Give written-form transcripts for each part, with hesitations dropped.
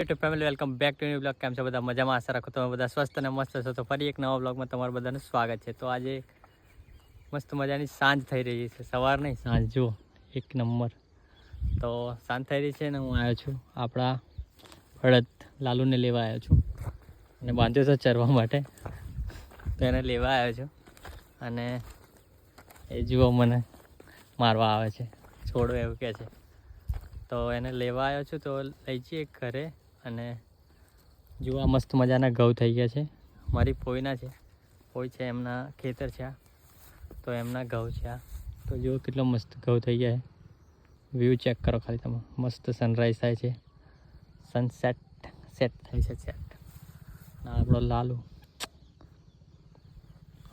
YouTube family welcome back to new blog. કેમ છો બધા? મજામાં? આશા રાખો તમે બધા સ્વસ્થ અને મસ્ત છો. તો ફરી એક નવા બ્લોગમાં તમારું બધાનું સ્વાગત છે. તો આજે મસ્ત મજાની સાંજ થઈ રહી છે, સવાર નહીં સાંજ. જુઓ એક નંબર. તો સાંજ થઈ રહી છે ને હું આવ્યો છું આપણા બળદ લાલુને લેવા આવ્યો છું અને બાંધ્યો તો ચરવા માટે. તો એને લેવા આવ્યો છું અને એ જુઓ મને મારવા આવે છે, છોડો એવું કહે છે. તો એને લેવા આવ્યો છું તો લઈ જઈએ ઘરે. અને જુઓ મસ્ત મજાના ઘઉં થઈ ગયા છે. મારી ફોઈના છે, ફોઈ છે એમના ખેતર છે આ. તો એમના ઘઉં છે આ. તો જુઓ કેટલો મસ્ત ઘઉં થઈ ગયા છે. વ્યૂ ચેક કરો ખાલી તમે. મસ્ત સનરાઈઝ થાય છે, સનસેટ સેટ થાય છે સેટ. આપણો લાલુ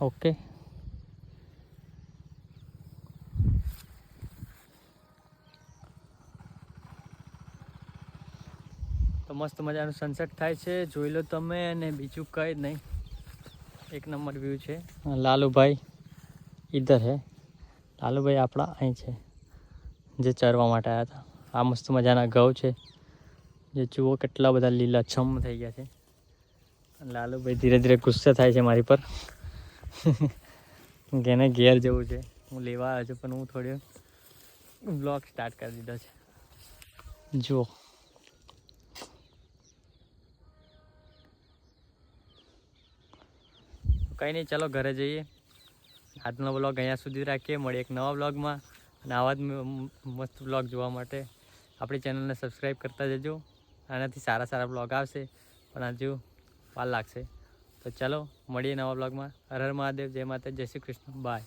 ઓકે. તો મસ્ત મજાનું સનસેટ થાય છે, જોઈ લો તમે. અને બીજું કંઈ જ નહીં, એક નંબર વ્યૂ છે. લાલુભાઈ ઈધર હે. લાલુભાઈ આપણા અહીં છે જે ચરવા માટે આવ્યા હતા. આ મસ્ત મજાના ઘઉં છે જે જુઓ કેટલા બધા લીલાછમ થઈ ગયા છે. લાલુભાઈ ધીરે ધીરે ગુસ્સે થાય છે મારી પર. એને ઘેર જવું છે, હું લેવા આવ્યો છું પણ હું થોડી બ્લોગ સ્ટાર્ટ કરી દીધો છે. જુઓ કંઈ નહીં, ચાલો ઘરે જઈએ. આજનો બ્લોગ અહીંયા સુધી રાખીએ. મળીએ એક નવા બ્લોગમાં. અને આવા જ મસ્ત બ્લોગ જોવા માટે આપણી ચેનલને સબસ્ક્રાઈબ કરતા જજો. આનાથી સારા સારા બ્લોગ આવશે પણ હજુ વાર લાગશે. તો ચાલો મળીએ નવા બ્લોગમાં. હર હર મહાદેવ, જય માતા, જય શ્રી કૃષ્ણ, બાય.